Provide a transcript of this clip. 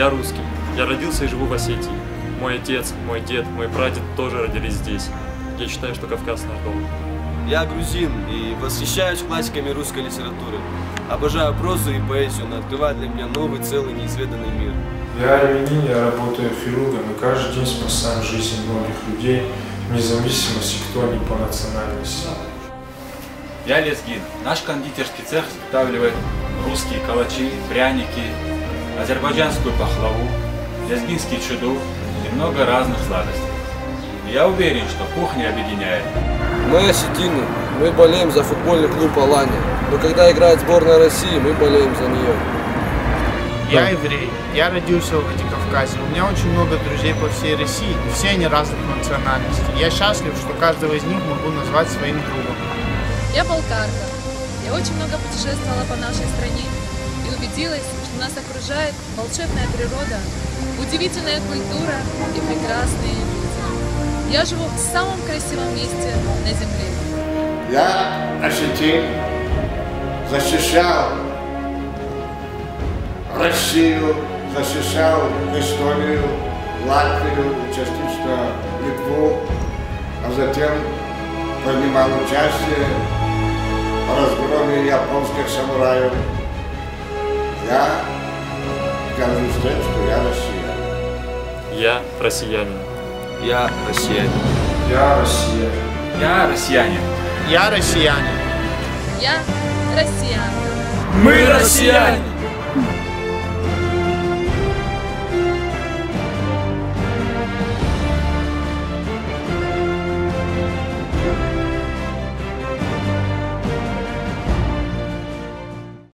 Я русский. Я родился и живу в Осетии. Мой отец, мой дед, мой прадед тоже родились здесь. Я считаю, что Кавказ наш дом. Я грузин и восхищаюсь классиками русской литературы. Обожаю прозу и поэзию, она открывает для меня новый, целый, неизведанный мир. Я армянин, я работаю хирургом и каждый день спасаю жизнь многих людей, вне зависимости, кто они по национальности. Я лезгин. Наш кондитерский цех изготавливает русские калачи, пряники, азербайджанскую пахлаву, лезгинский чуду и много разных сладостей. Я уверен, что кухня объединяет. Мы осетины, мы болеем за футбольный клуб «Алания». Но когда играет сборная России, мы болеем за нее. Я еврей, я родился в Владикавказе. У меня очень много друзей по всей России, и все они разных национальностей. Я счастлив, что каждого из них могу назвать своим другом. Я болгарка. Я очень много путешествовала по нашей стране и убедилась, что нас окружает волшебная природа, удивительная культура и прекрасные люди. Я живу в самом красивом месте на земле. Я осетин, защищал Россию, защищал Эстонию, Латвию, частично Литву, а затем принимал участие в разгроме японских самураев. Я горжусь тем, что я россиянин. Я россиянин. Я россиянин. Я россиянин. Я россиянин. Я россиянин. Я россиянка. Мы россияне!